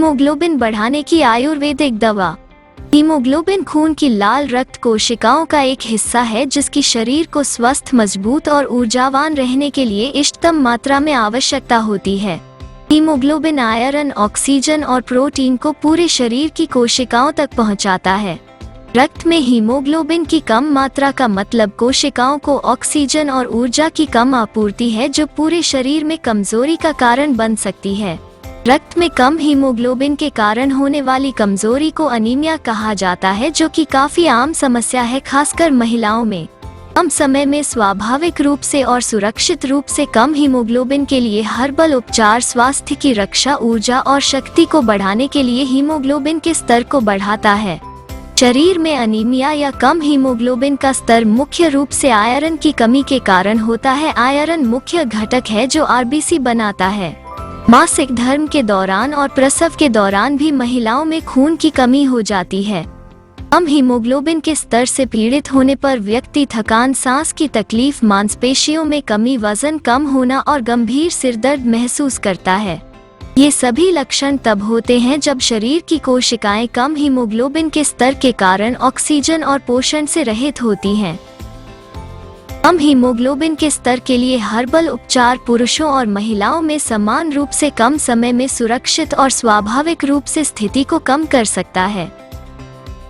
Haemoglobin बढ़ाने की आयुर्वेदिक दवा। हीमोग्लोबिन खून की लाल रक्त कोशिकाओं का एक हिस्सा है जिसकी शरीर को स्वस्थ, मजबूत और ऊर्जावान रहने के लिए इष्टतम मात्रा में आवश्यकता होती है। हीमोग्लोबिन आयरन, ऑक्सीजन और प्रोटीन को पूरे शरीर की कोशिकाओं तक पहुंचाता है। रक्त में हीमोग्लोबिन की कम मात्रा का मतलब कोशिकाओं को ऑक्सीजन और ऊर्जा की कम आपूर्ति है, जो पूरे शरीर में कमजोरी का कारण बन सकती है। रक्त में कम हीमोग्लोबिन के कारण होने वाली कमजोरी को अनीमिया कहा जाता है, जो कि काफी आम समस्या है, खासकर महिलाओं में। कम समय में स्वाभाविक रूप से और सुरक्षित रूप से कम हीमोग्लोबिन के लिए हर्बल उपचार स्वास्थ्य की रक्षा, ऊर्जा और शक्ति को बढ़ाने के लिए हीमोग्लोबिन के स्तर को बढ़ाता है। शरीर में अनीमिया या कम हीमोग्लोबिन का स्तर मुख्य रूप से आयरन की कमी के कारण होता है। आयरन मुख्य घटक है जो आरबीसी बनाता है। मासिक धर्म के दौरान और प्रसव के दौरान भी महिलाओं में खून की कमी हो जाती है। कम हीमोग्लोबिन के स्तर से पीड़ित होने पर व्यक्ति थकान, सांस की तकलीफ, मांसपेशियों में कमी, वजन कम होना और गंभीर सिरदर्द महसूस करता है। ये सभी लक्षण तब होते हैं जब शरीर की कोशिकाएं कम हीमोग्लोबिन के स्तर के कारण ऑक्सीजन और पोषण से रहित होती हैं। कम हीमोग्लोबिन के स्तर के लिए हर्बल उपचार पुरुषों और महिलाओं में समान रूप से कम समय में सुरक्षित और स्वाभाविक रूप से स्थिति को कम कर सकता है।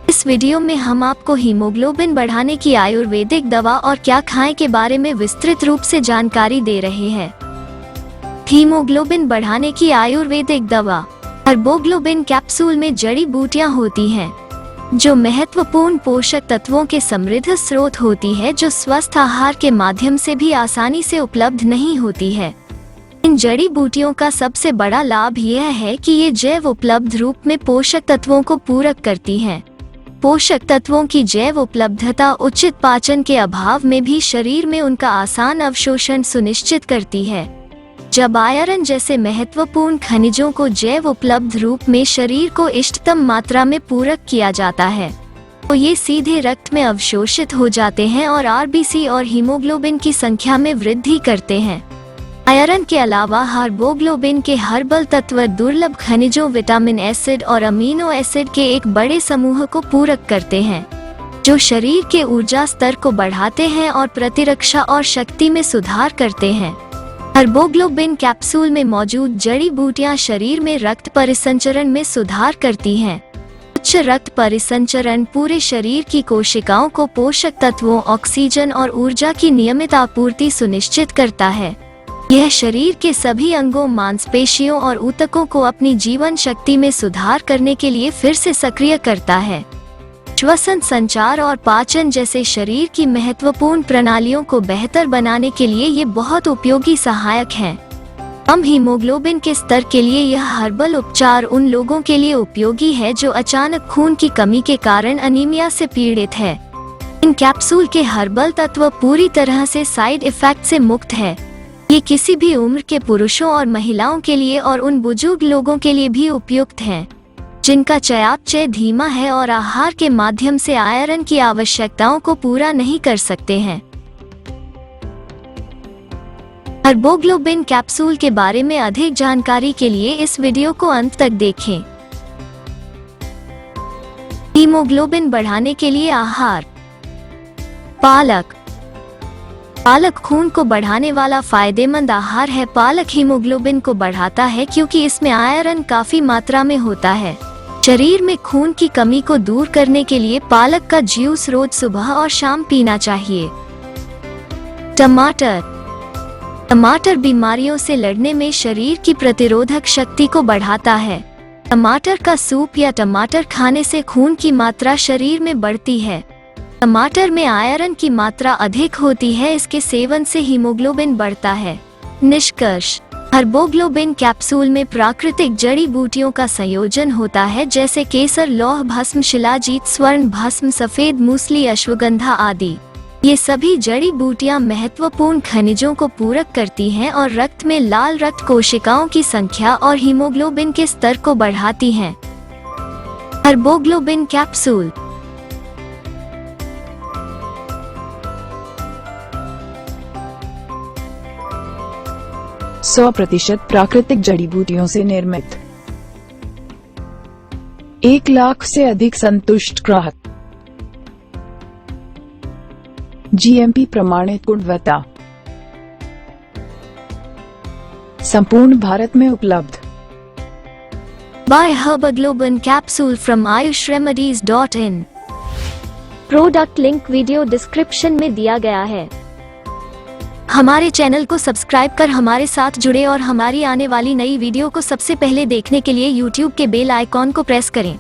इस वीडियो में हम आपको हीमोग्लोबिन बढ़ाने की आयुर्वेदिक दवा और क्या खाएं के बारे में विस्तृत रूप से जानकारी दे रहे हैं। हीमोग्लोबिन बढ़ाने की आयुर्वेदिक दवा। हर्बोग्लोबिन कैप्सूल में जड़ी बूटियां होती हैं जो महत्वपूर्ण पोषक तत्वों के समृद्ध स्रोत होती है, जो स्वस्थ आहार के माध्यम से भी आसानी से उपलब्ध नहीं होती है। इन जड़ी बूटियों का सबसे बड़ा लाभ यह है कि ये जैव उपलब्ध रूप में पोषक तत्वों को पूरक करती हैं। पोषक तत्वों की जैव उपलब्धता उचित पाचन के अभाव में भी शरीर में उनका आसान अवशोषण सुनिश्चित करती है। जब आयरन जैसे महत्वपूर्ण खनिजों को जैव उपलब्ध रूप में शरीर को इष्टतम मात्रा में पूरक किया जाता है तो ये सीधे रक्त में अवशोषित हो जाते हैं और आरबीसी और हीमोग्लोबिन की संख्या में वृद्धि करते हैं। आयरन के अलावा हर्बोग्लोबिन के हर्बल तत्व दुर्लभ खनिजों, विटामिन, एसिड और अमीनो एसिड के एक बड़े समूह को पूरक करते हैं, जो शरीर के ऊर्जा स्तर को बढ़ाते हैं और प्रतिरक्षा और शक्ति में सुधार करते हैं। हर्बोग्लोबिन कैप्सूल में मौजूद जड़ी बूटियां शरीर में रक्त परिसंचरण में सुधार करती हैं। उच्च रक्त परिसंचरण पूरे शरीर की कोशिकाओं को पोषक तत्वों, ऑक्सीजन और ऊर्जा की नियमित आपूर्ति सुनिश्चित करता है। यह शरीर के सभी अंगों, मांसपेशियों और ऊतकों को अपनी जीवन शक्ति में सुधार करने के लिए फिर से सक्रिय करता है। श्वसन, संचार और पाचन जैसे शरीर की महत्वपूर्ण प्रणालियों को बेहतर बनाने के लिए ये बहुत उपयोगी सहायक हैं। कम हीमोग्लोबिन के स्तर के लिए यह हर्बल उपचार उन लोगों के लिए उपयोगी है जो अचानक खून की कमी के कारण अनीमिया से पीड़ित है। इन कैप्सूल के हर्बल तत्व पूरी तरह से साइड इफेक्ट से मुक्त है। ये किसी भी उम्र के पुरुषों और महिलाओं के लिए और उन बुजुर्ग लोगों के लिए भी उपयुक्त हैं जिनका चयापचय धीमा है और आहार के माध्यम से आयरन की आवश्यकताओं को पूरा नहीं कर सकते हैं। हर्बोग्लोबिन कैप्सूल के बारे में अधिक जानकारी के लिए इस वीडियो को अंत तक देखें। हीमोग्लोबिन बढ़ाने के लिए आहार। पालक। पालक खून को बढ़ाने वाला फायदेमंद आहार है। पालक हीमोग्लोबिन को बढ़ाता है क्योंकि इसमें आयरन काफी मात्रा में होता है। शरीर में खून की कमी को दूर करने के लिए पालक का जूस रोज सुबह और शाम पीना चाहिए। टमाटर। टमाटर बीमारियों से लड़ने में शरीर की प्रतिरोधक शक्ति को बढ़ाता है। टमाटर का सूप या टमाटर खाने से खून की मात्रा शरीर में बढ़ती है। टमाटर में आयरन की मात्रा अधिक होती है, इसके सेवन से हीमोग्लोबिन बढ़ता है। निष्कर्ष। हर्बोग्लोबिन कैप्सूल में प्राकृतिक जड़ी बूटियों का संयोजन होता है, जैसे केसर, लौह भस्म, शिलाजीत, स्वर्ण भस्म, सफेद मूसली, अश्वगंधा आदि। ये सभी जड़ी बूटियां महत्वपूर्ण खनिजों को पूरक करती हैं और रक्त में लाल रक्त कोशिकाओं की संख्या और हीमोग्लोबिन के स्तर को बढ़ाती हैं। हर्बोग्लोबिन कैप्सूल। 100% प्राकृतिक जड़ी बूटियों से निर्मित। 1 लाख से अधिक संतुष्ट ग्राहक। जीएमपी प्रमाणित गुणवत्ता, संपूर्ण भारत में उपलब्ध। Buy Herbaglobin capsule from ayushremedies.in। Product link video description में दिया गया है। हमारे चैनल को सब्सक्राइब कर हमारे साथ जुड़े और हमारी आने वाली नई वीडियो को सबसे पहले देखने के लिए YouTube के बेल आइकॉन को प्रेस करें।